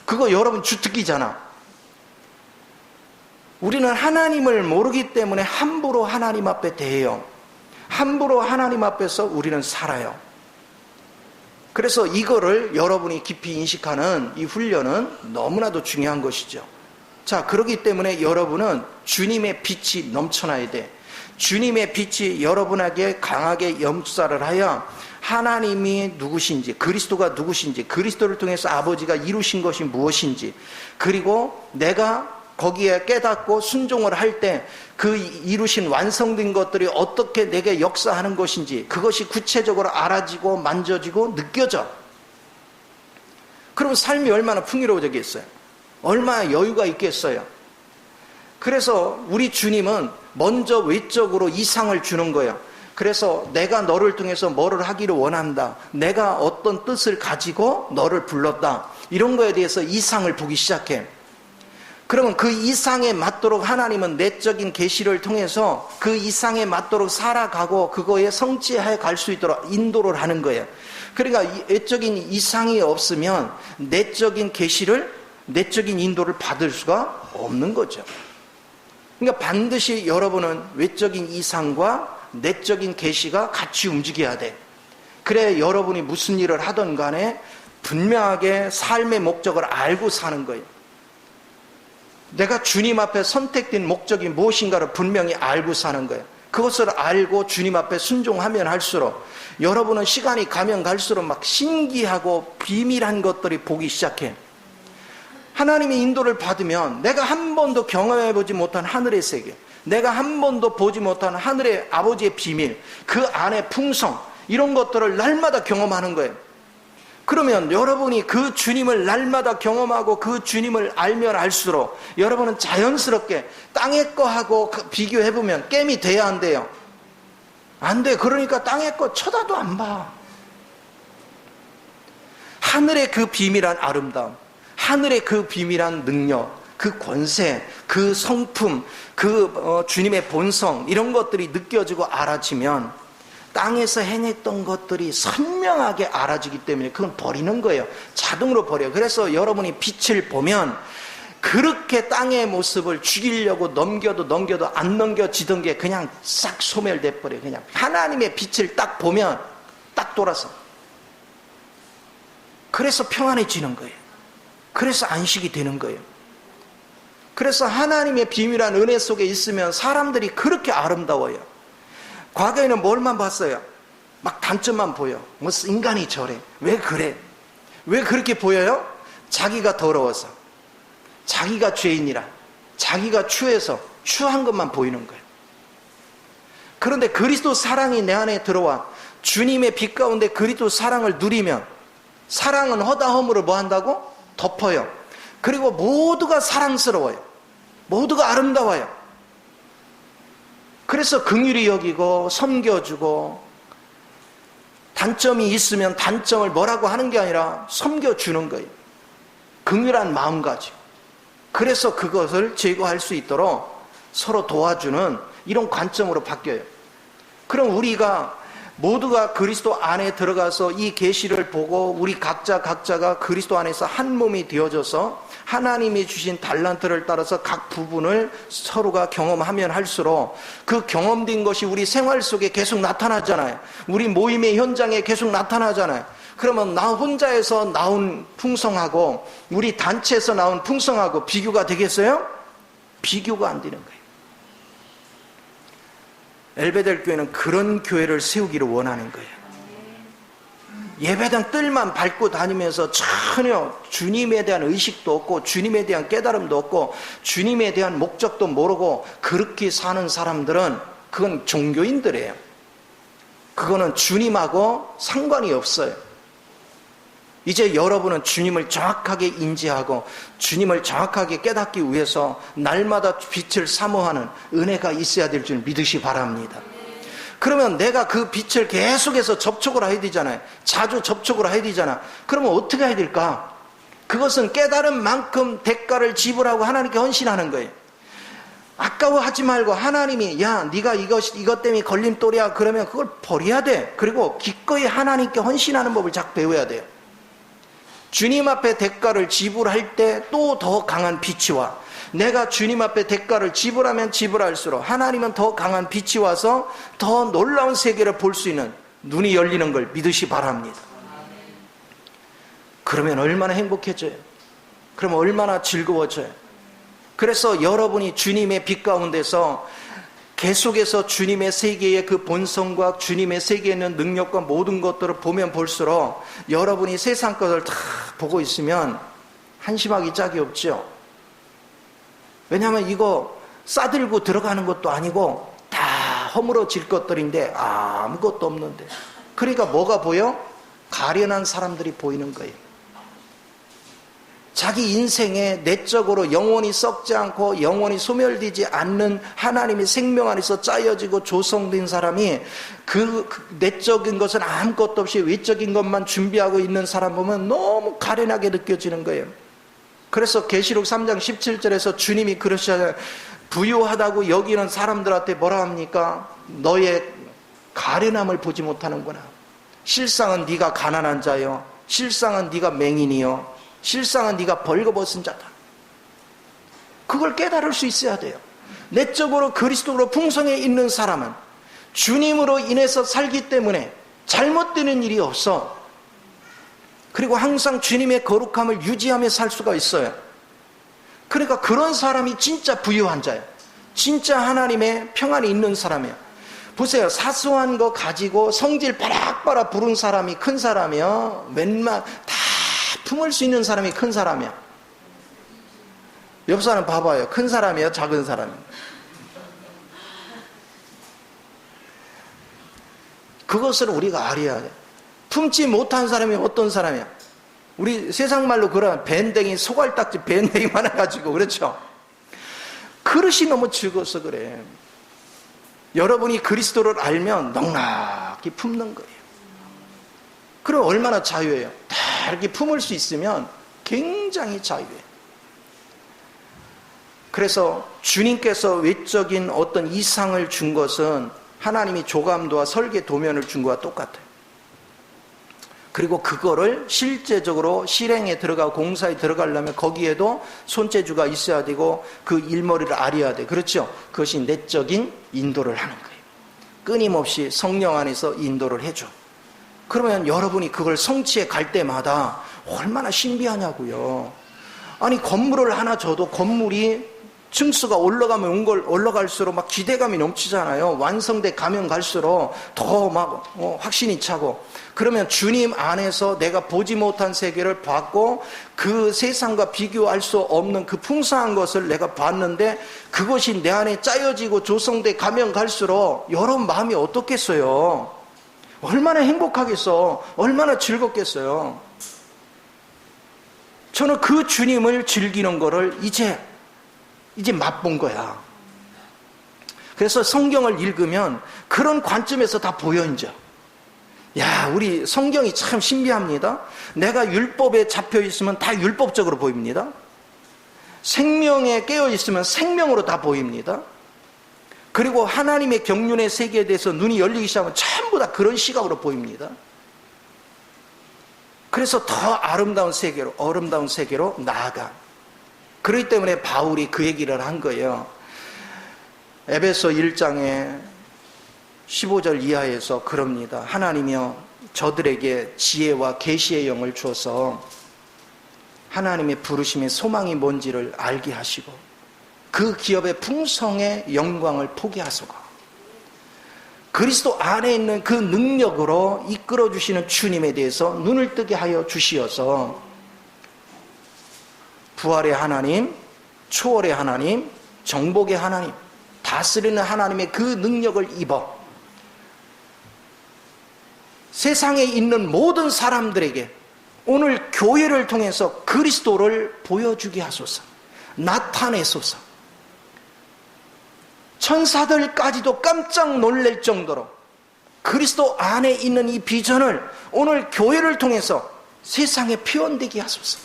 그거 여러분 주특기잖아. 우리는 하나님을 모르기 때문에 함부로 하나님 앞에 대해요. 함부로 하나님 앞에서 우리는 살아요. 그래서 이거를 여러분이 깊이 인식하는 이 훈련은 너무나도 중요한 것이죠. 자, 그렇기 때문에 여러분은 주님의 빛이 넘쳐나야 돼. 주님의 빛이 여러분에게 강하게 역사를 하여 하나님이 누구신지, 그리스도가 누구신지, 그리스도를 통해서 아버지가 이루신 것이 무엇인지, 그리고 내가 거기에 깨닫고 순종을 할 때 그 이루신 완성된 것들이 어떻게 내게 역사하는 것인지, 그것이 구체적으로 알아지고 만져지고 느껴져. 그럼 삶이 얼마나 풍요로워지겠어요? 얼마나 여유가 있겠어요? 그래서 우리 주님은 먼저 외적으로 이상을 주는 거예요. 그래서 내가 너를 통해서 뭐를 하기를 원한다, 내가 어떤 뜻을 가지고 너를 불렀다, 이런 거에 대해서 이상을 보기 시작해. 그러면 그 이상에 맞도록 하나님은 내적인 계시를 통해서 그 이상에 맞도록 살아가고 그거에 성취해 갈 수 있도록 인도를 하는 거예요. 그러니까 외적인 이상이 없으면 내적인 계시를, 내적인 인도를 받을 수가 없는 거죠. 그러니까 반드시 여러분은 외적인 이상과 내적인 계시가 같이 움직여야 돼. 그래 여러분이 무슨 일을 하든 간에 분명하게 삶의 목적을 알고 사는 거예요. 내가 주님 앞에 선택된 목적이 무엇인가를 분명히 알고 사는 거예요. 그것을 알고 주님 앞에 순종하면 할수록 여러분은 시간이 가면 갈수록 막 신기하고 비밀한 것들이 보기 시작해. 하나님의 인도를 받으면 내가 한 번도 경험해보지 못한 하늘의 세계, 내가 한 번도 보지 못한 하늘의 아버지의 비밀, 그 안의 풍성, 이런 것들을 날마다 경험하는 거예요. 그러면 여러분이 그 주님을 날마다 경험하고 그 주님을 알면 알수록 여러분은 자연스럽게 땅의 거하고 비교해보면 게임이 돼야 안 돼요? 안 돼. 그러니까 땅의 거 쳐다도 안 봐. 하늘의 그 비밀한 아름다움, 하늘의 그 비밀한 능력, 그 권세, 그 성품, 그 주님의 본성, 이런 것들이 느껴지고 알아지면 땅에서 행했던 것들이 선명하게 알아지기 때문에 그건 버리는 거예요. 자동으로 버려요. 그래서 여러분이 빛을 보면 그렇게 땅의 모습을 죽이려고 넘겨도 안 넘겨지던 게 그냥 싹 소멸돼 버려요. 그냥 하나님의 빛을 딱 보면 딱 돌아서. 그래서 평안해지는 거예요. 그래서 안식이 되는 거예요. 그래서 하나님의 비밀한 은혜 속에 있으면 사람들이 그렇게 아름다워요. 과거에는 뭘만 봤어요? 막 단점만 보여. 뭐 인간이 저래. 왜 그래? 왜 그렇게 보여요? 자기가 더러워서, 자기가 죄인이라, 자기가 추해서 추한 것만 보이는 거예요. 그런데 그리스도 사랑이 내 안에 들어와 주님의 빛 가운데 그리스도 사랑을 누리면 사랑은 허다함으로 뭐 한다고? 덮어요. 그리고 모두가 사랑스러워요. 모두가 아름다워요. 그래서 긍휼히 여기고 섬겨주고, 단점이 있으면 단점을 뭐라고 하는 게 아니라 섬겨주는 거예요. 긍휼한 마음 가지고. 그래서 그것을 제거할 수 있도록 서로 도와주는 이런 관점으로 바뀌어요. 그럼 우리가 모두가 그리스도 안에 들어가서 이 계시를 보고 우리 각자가 그리스도 안에서 한 몸이 되어져서 하나님이 주신 달란트를 따라서 각 부분을 서로가 경험하면 할수록 그 경험된 것이 우리 생활 속에 계속 나타나잖아요. 우리 모임의 현장에 계속 나타나잖아요. 그러면 나 혼자에서 나온 풍성하고 우리 단체에서 나온 풍성하고 비교가 되겠어요? 비교가 안 되는 거예요. 엘베델 교회는 그런 교회를 세우기를 원하는 거예요. 예배당 뜰만 밟고 다니면서 전혀 주님에 대한 의식도 없고 주님에 대한 깨달음도 없고 주님에 대한 목적도 모르고 그렇게 사는 사람들은 그건 종교인들이에요. 그거는 주님하고 상관이 없어요. 이제 여러분은 주님을 정확하게 인지하고 주님을 정확하게 깨닫기 위해서 날마다 빛을 사모하는 은혜가 있어야 될 줄 믿으시 바랍니다. 그러면 내가 그 빛을 계속해서 접촉을 해야 되잖아요. 자주 접촉을 해야 되잖아. 그러면 어떻게 해야 될까? 그것은 깨달은 만큼 대가를 지불하고 하나님께 헌신하는 거예요. 아까워하지 말고 하나님이 야 네가 이것 때문에 걸림돌이야 그러면 그걸 버려야 돼. 그리고 기꺼이 하나님께 헌신하는 법을 자꾸 배워야 돼요. 주님 앞에 대가를 지불할 때 또 더 강한 빛이 와. 내가 주님 앞에 대가를 지불하면 지불할수록 하나님은 더 강한 빛이 와서 더 놀라운 세계를 볼 수 있는 눈이 열리는 걸 믿으시 바랍니다. 그러면 얼마나 행복해져요? 그러면 얼마나 즐거워져요? 그래서 여러분이 주님의 빛 가운데서 계속해서 주님의 세계의 그 본성과 주님의 세계에 있는 능력과 모든 것들을 보면 볼수록 여러분이 세상 것을 다 보고 있으면 한심하기 짝이 없죠. 왜냐하면 이거 싸들고 들어가는 것도 아니고 다 허물어질 것들인데 아무것도 없는데, 그러니까 뭐가 보여? 가련한 사람들이 보이는 거예요. 자기 인생에 내적으로 영원히 썩지 않고 영원히 소멸되지 않는 하나님의 생명 안에서 짜여지고 조성된 사람이 그 내적인 것은 아무것도 없이 외적인 것만 준비하고 있는 사람 보면 너무 가련하게 느껴지는 거예요. 그래서 계시록 3장 17절에서 주님이 그러시잖아요. 부유하다고 여기는 사람들한테 뭐라 합니까? 너의 가련함을 보지 못하는구나. 실상은 네가 가난한 자요, 실상은 네가 맹인이요, 실상은 네가 벌거벗은 자다. 그걸 깨달을 수 있어야 돼요. 내적으로 그리스도로 풍성해 있는 사람은 주님으로 인해서 살기 때문에 잘못되는 일이 없어. 그리고 항상 주님의 거룩함을 유지하며 살 수가 있어요. 그러니까 그런 사람이 진짜 부유한 자예요. 진짜 하나님의 평안이 있는 사람이에요. 보세요. 사소한 거 가지고 성질 바락바락 부른 사람이 큰 사람이요, 웬만 다 품을 수 있는 사람이 큰 사람이야. 옆 사람 봐봐요. 큰 사람이에요, 작은 사람이에요? 그것을 우리가 알아야 돼. 품지 못한 사람이 어떤 사람이야? 우리 세상 말로 그런 밴댕이, 소갈딱지 밴댕이 많아가지고, 그렇죠? 그릇이 너무 즐거워서 그래. 여러분이 그리스도를 알면 넉넉히 품는 거예요. 그럼 얼마나 자유해요? 다 이렇게 품을 수 있으면 굉장히 자유해요. 그래서 주님께서 외적인 어떤 이상을 준 것은 하나님이 조감도와 설계 도면을 준 것과 똑같아요. 그리고 그거를 실제적으로 실행에 들어가고 공사에 들어가려면 거기에도 손재주가 있어야 되고 그 일머리를 알아야 돼. 그렇죠? 그것이 내적인 인도를 하는 거예요. 끊임없이 성령 안에서 인도를 해줘. 그러면 여러분이 그걸 성취해 갈 때마다 얼마나 신비하냐고요. 아니, 건물을 하나 줘도 건물이 층수가 올라가면 올라갈수록 막 기대감이 넘치잖아요. 완성돼 가면 갈수록 더 막 확신이 차고. 그러면 주님 안에서 내가 보지 못한 세계를 봤고 그 세상과 비교할 수 없는 그 풍성한 것을 내가 봤는데 그것이 내 안에 짜여지고 조성돼 가면 갈수록 여러분 마음이 어떻겠어요? 얼마나 행복하겠어? 얼마나 즐겁겠어요? 저는 그 주님을 즐기는 거를 이제 맛본 거야. 그래서 성경을 읽으면 그런 관점에서 다 보여, 이제. 야, 우리 성경이 참 신비합니다. 내가 율법에 잡혀 있으면 다 율법적으로 보입니다. 생명에 깨어 있으면 생명으로 다 보입니다. 그리고 하나님의 경륜의 세계에 대해서 눈이 열리기 시작하면 전부 다 그런 시각으로 보입니다. 그래서 더 아름다운 세계로 나아가. 그렇기 때문에 바울이 그 얘기를 한 거예요. 에베소 1장에 15절 이하에서 그럽니다. 하나님이여 저들에게 지혜와 계시의 영을 주어서 하나님의 부르심의 소망이 뭔지를 알게 하시고 그 기업의 풍성의 영광을 보게 하소서. 그리스도 안에 있는 그 능력으로 이끌어 주시는 주님에 대해서 눈을 뜨게 하여 주시어서 부활의 하나님, 초월의 하나님, 정복의 하나님, 다스리는 하나님의 그 능력을 입어 세상에 있는 모든 사람들에게 오늘 교회를 통해서 그리스도를 보여주게 하소서. 나타내소서. 천사들까지도 깜짝 놀랄 정도로 그리스도 안에 있는 이 비전을 오늘 교회를 통해서 세상에 표현되게 하소서.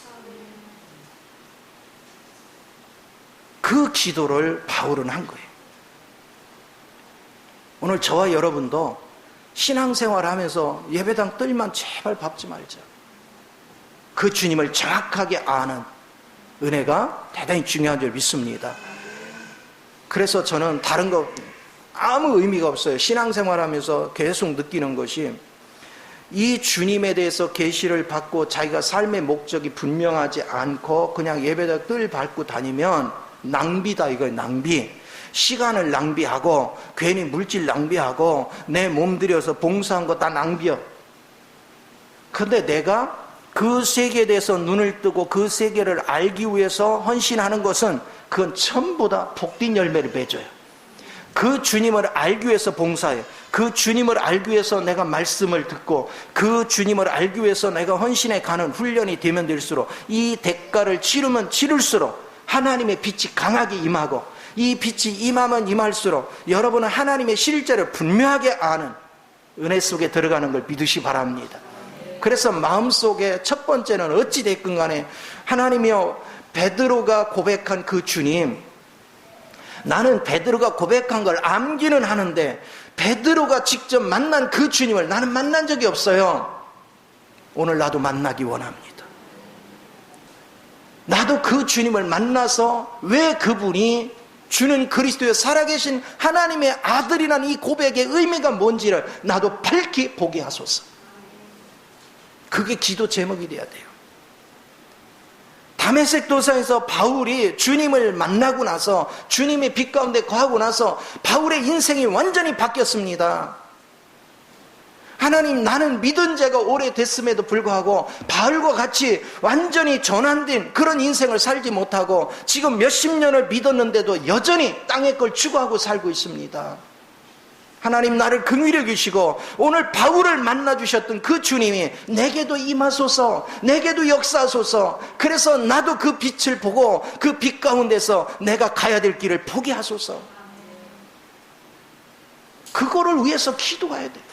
그 기도를 바울은 한 거예요. 오늘 저와 여러분도 신앙생활 하면서 예배당 뜰만 제발 밟지 말자. 그 주님을 정확하게 아는 은혜가 대단히 중요한 줄 믿습니다. 그래서 저는 다른 거 아무 의미가 없어요. 신앙생활 하면서 계속 느끼는 것이 이 주님에 대해서 계시를 받고 자기가 삶의 목적이 분명하지 않고 그냥 예배당 뜰 밟고 다니면 낭비다, 이거예요. 낭비. 시간을 낭비하고 괜히 물질 낭비하고 내 몸 들여서 봉사한 거 다 낭비야. 근데 내가 그 세계에 대해서 눈을 뜨고 그 세계를 알기 위해서 헌신하는 것은 그건 전부 다 복된 열매를 맺어요. 그 주님을 알기 위해서 봉사해. 그 주님을 알기 위해서 내가 말씀을 듣고 그 주님을 알기 위해서 내가 헌신해 가는 훈련이 되면 될수록 이 대가를 치르면 치를수록 하나님의 빛이 강하게 임하고 이 빛이 임하면 임할수록 여러분은 하나님의 실제를 분명하게 아는 은혜 속에 들어가는 걸 믿으시 바랍니다. 그래서 마음속에 첫 번째는 어찌됐건 간에 하나님이여, 베드로가 고백한 그 주님, 나는 베드로가 고백한 걸 암기는 하는데 베드로가 직접 만난 그 주님을 나는 만난 적이 없어요. 오늘 나도 만나기 원합니다. 나도 그 주님을 만나서 왜 그분이 주는 그리스도의 살아계신 하나님의 아들이라는 이 고백의 의미가 뭔지를 나도 밝히 보게 하소서. 그게 기도 제목이 돼야 돼요. 다메섹 도상에서 바울이 주님을 만나고 나서 주님의 빛 가운데 거하고 나서 바울의 인생이 완전히 바뀌었습니다. 하나님, 나는 믿은 지가 오래됐음에도 불구하고 바울과 같이 완전히 전환된 그런 인생을 살지 못하고 지금 몇십 년을 믿었는데도 여전히 땅의 걸 추구하고 살고 있습니다. 하나님, 나를 긍휼히 여기시고 오늘 바울을 만나주셨던 그 주님이 내게도 임하소서, 내게도 역사하소서. 그래서 나도 그 빛을 보고 그 빛 가운데서 내가 가야 될 길을 보게 하소서. 그거를 위해서 기도해야 돼요.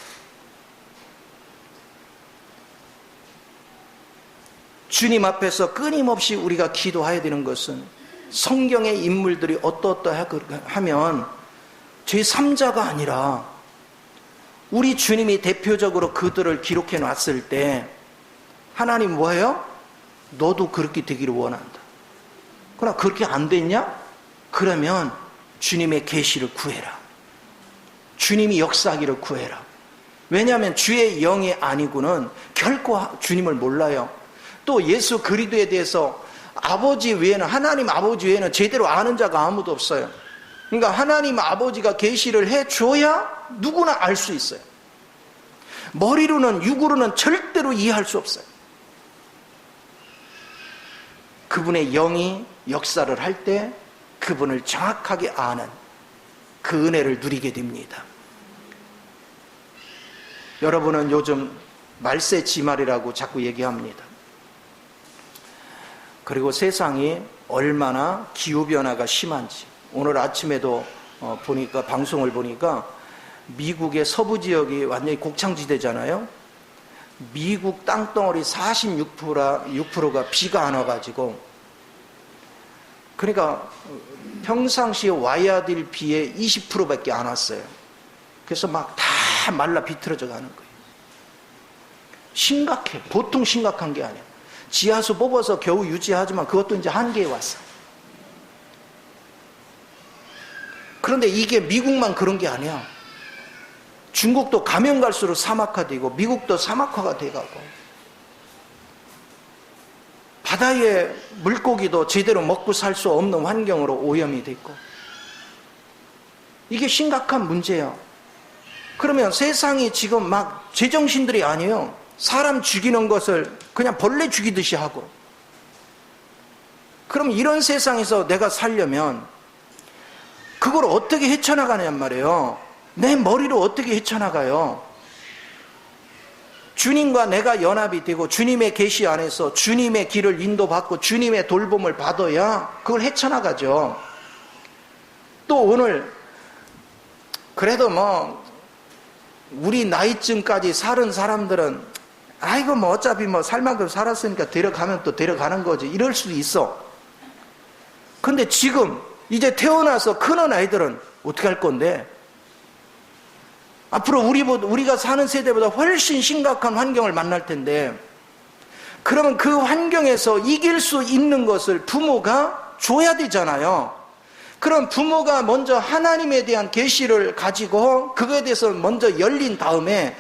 주님 앞에서 끊임없이 우리가 기도해야 되는 것은 성경의 인물들이 어떠하면 제3자가 아니라 우리 주님이 대표적으로 그들을 기록해 놨을 때 하나님 뭐예요? 너도 그렇게 되기를 원한다. 그러나 그렇게 안 됐냐? 그러면 주님의 계시를 구해라. 주님이 역사하기를 구해라. 왜냐하면 주의 영이 아니고는 결코 주님을 몰라요. 또 예수 그리스도에 대해서 아버지 외에는, 하나님 아버지 외에는 제대로 아는 자가 아무도 없어요. 그러니까 하나님 아버지가 계시를 해줘야 누구나 알 수 있어요. 머리로는, 육으로는 절대로 이해할 수 없어요. 그분의 영이 역사를 할 때 그분을 정확하게 아는 그 은혜를 누리게 됩니다. 여러분은 요즘 말세지말이라고 자꾸 얘기합니다. 그리고 세상이 얼마나 기후변화가 심한지, 오늘 아침에도 보니까, 방송을 보니까 미국의 서부 지역이 완전히 곡창지대잖아요. 미국 땅덩어리 46%가 비가 안 와가지고, 그러니까 평상시에 와야 될 비의 20%밖에 안 왔어요. 그래서 막 다 말라 비틀어져 가는 거예요. 심각해. 보통 심각한 게 아니에요. 지하수 뽑아서 겨우 유지하지만 그것도 이제 한계에 왔어. 그런데 이게 미국만 그런 게 아니야. 중국도 가면 갈수록 사막화되고 미국도 사막화가 돼가고 바다의 물고기도 제대로 먹고 살 수 없는 환경으로 오염이 됐고, 이게 심각한 문제야. 그러면 세상이 지금 막 제정신들이 아니에요. 사람 죽이는 것을 그냥 벌레 죽이듯이 하고. 그럼 이런 세상에서 내가 살려면 그걸 어떻게 헤쳐나가냔 말이에요. 내 머리로 어떻게 헤쳐나가요? 주님과 내가 연합이 되고 주님의 계시 안에서 주님의 길을 인도받고 주님의 돌봄을 받아야 그걸 헤쳐나가죠. 또 오늘 그래도 뭐 우리 나이쯤까지 사는 사람들은 아이고 뭐 어차피 뭐 살만큼 살았으니까 데려가면 또 데려가는 거지, 이럴 수도 있어. 근데 지금 이제 태어나서 크는 아이들은 어떻게 할 건데? 앞으로 우리가 사는 세대보다 훨씬 심각한 환경을 만날 텐데, 그러면 그 환경에서 이길 수 있는 것을 부모가 줘야 되잖아요. 그럼 부모가 먼저 하나님에 대한 계시를 가지고 그거에 대해서 먼저 열린 다음에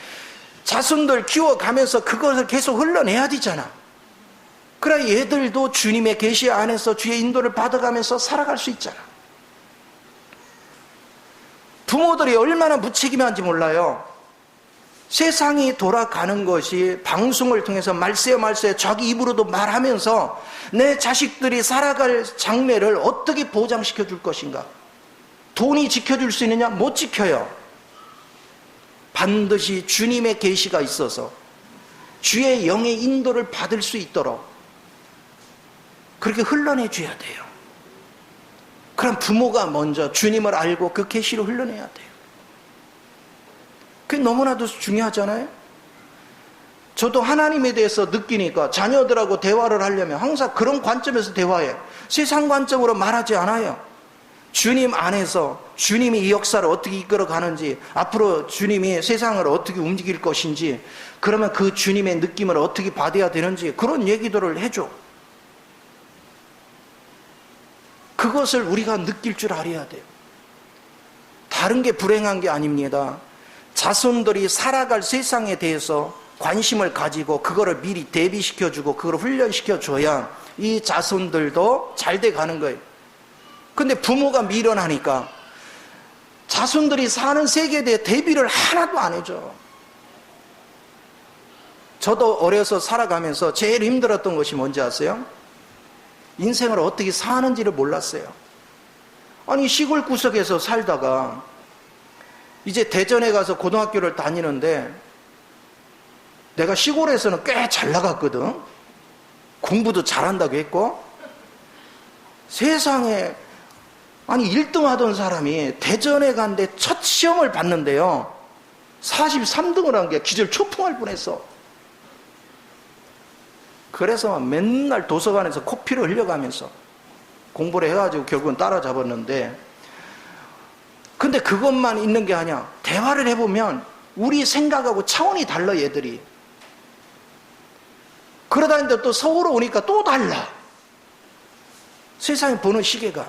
자손들 키워가면서 그것을 계속 흘러내야 되잖아. 그래야 얘들도 주님의 계시 안에서 주의 인도를 받아가면서 살아갈 수 있잖아. 부모들이 얼마나 무책임한지 몰라요. 세상이 돌아가는 것이 방송을 통해서 말세 자기 입으로도 말하면서 내 자식들이 살아갈 장래를 어떻게 보장시켜 줄 것인가. 돈이 지켜줄 수 있느냐? 못 지켜요. 반드시 주님의 계시가 있어서 주의 영의 인도를 받을 수 있도록 그렇게 흘러내 줘야 돼요. 그럼 부모가 먼저 주님을 알고 그 계시로 흘러내야 돼요. 그게 너무나도 중요하잖아요. 저도 하나님에 대해서 느끼니까 자녀들하고 대화를 하려면 항상 그런 관점에서 대화해요. 세상 관점으로 말하지 않아요. 주님 안에서 주님이 이 역사를 어떻게 이끌어 가는지, 앞으로 주님이 세상을 어떻게 움직일 것인지, 그러면 그 주님의 느낌을 어떻게 받아야 되는지 그런 얘기들을 해줘. 그것을 우리가 느낄 줄 알아야 돼요. 다른 게 불행한 게 아닙니다. 자손들이 살아갈 세상에 대해서 관심을 가지고 그거를 미리 대비시켜주고 그걸 훈련시켜줘야 이 자손들도 잘 돼 가는 거예요. 근데 부모가 미련하니까 자손들이 사는 세계에 대해 대비를 하나도 안 해줘. 저도 어려서 살아가면서 제일 힘들었던 것이 뭔지 아세요? 인생을 어떻게 사는지를 몰랐어요. 아니 시골 구석에서 살다가 이제 대전에 가서 고등학교를 다니는데 내가 시골에서는 꽤 잘 나갔거든. 공부도 잘한다고 했고, 세상에 아니 1등 하던 사람이 대전에 갔는데 첫 시험을 봤는데요 43등을 한 게 기절 초풍할 뻔했어. 그래서 맨날 도서관에서 코피를 흘려가면서 공부를 해가지고 결국은 따라잡았는데, 근데 그것만 있는 게 아니야. 대화를 해보면 우리 생각하고 차원이 달라. 얘들이 그러다 했는데 또 서울로 오니까 또 달라. 세상이 보는 시계가.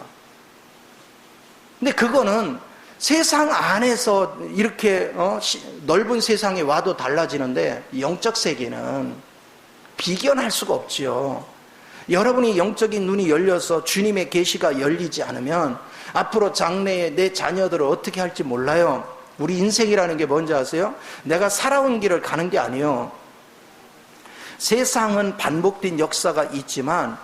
근데 그거는 세상 안에서 이렇게 넓은 세상에 와도 달라지는데, 영적 세계는 비견할 수가 없지요. 여러분이 영적인 눈이 열려서 주님의 계시가 열리지 않으면 앞으로 장래에 내 자녀들을 어떻게 할지 몰라요. 우리 인생이라는 게 뭔지 아세요? 내가 살아온 길을 가는 게 아니에요. 세상은 반복된 역사가 있지만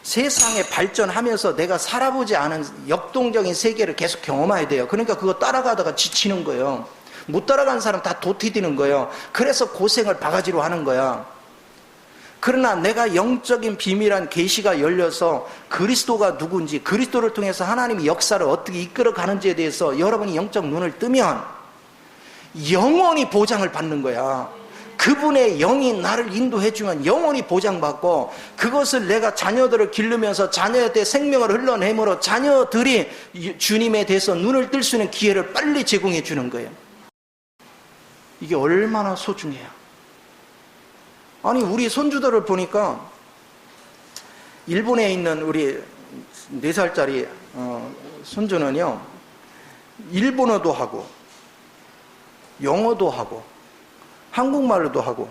세상에 발전하면서 내가 살아보지 않은 역동적인 세계를 계속 경험해야 돼요. 그러니까 그거 따라가다가 지치는 거예요. 못 따라간 사람 다 도태되는 거예요. 그래서 고생을 바가지로 하는 거야. 그러나 내가 영적인 비밀한 계시가 열려서 그리스도가 누군지, 그리스도를 통해서 하나님이 역사를 어떻게 이끌어 가는지에 대해서 여러분이 영적 눈을 뜨면 영원히 보장을 받는 거야. 그분의 영이 나를 인도해주면 영원히 보장받고, 그것을 내가 자녀들을 기르면서 자녀한테 생명을 흘러내므로 자녀들이 주님에 대해서 눈을 뜰 수 있는 기회를 빨리 제공해 주는 거예요. 이게 얼마나 소중해요. 아니 우리 손주들을 보니까 일본에 있는 우리 4살짜리 손주는요 일본어도 하고 영어도 하고 한국말로도 하고,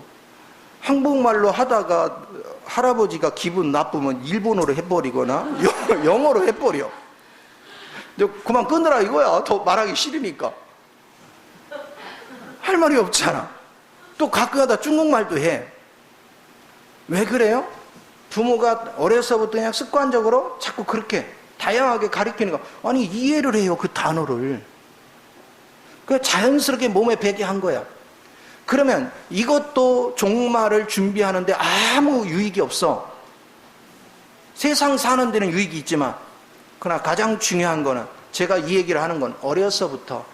한국말로 하다가 할아버지가 기분 나쁘면 일본어로 해버리거나 영어로 해버려. 그만 끊으라 이거야. 더 말하기 싫으니까. 할 말이 없잖아. 또 가끔가다 중국말도 해. 왜 그래요? 부모가 어려서부터 그냥 습관적으로 자꾸 그렇게 다양하게 가르치니까, 아니 이해를 해요 그 단어를. 그냥 자연스럽게 몸에 배게 한 거야. 그러면 이것도 종말을 준비하는데 아무 유익이 없어. 세상 사는 데는 유익이 있지만, 그러나 가장 중요한 거는, 제가 이 얘기를 하는 건 어려서부터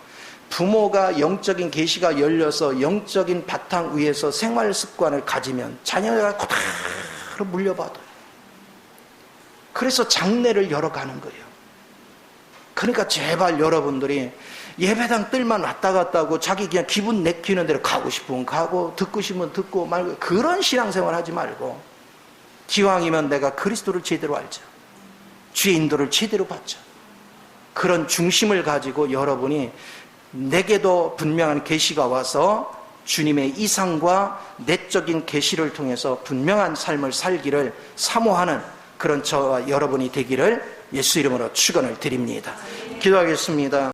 부모가 영적인 계시가 열려서 영적인 바탕 위에서 생활 습관을 가지면 자녀가 그대로 물려받아요. 그래서 장래를 열어가는 거예요. 그러니까 제발 여러분들이 예배당 뜰만 왔다 갔다 하고 자기 그냥 기분 내키는 대로 가고 싶으면 가고 듣고 싶으면 듣고 말고, 그런 신앙생활 하지 말고, 기왕이면 내가 그리스도를 제대로 알자, 주의 인도를 제대로 받자, 그런 중심을 가지고 여러분이 내게도 분명한 계시가 와서 주님의 이상과 내적인 계시를 통해서 분명한 삶을 살기를 사모하는 그런 저와 여러분이 되기를 예수 이름으로 축원을 드립니다. 기도하겠습니다.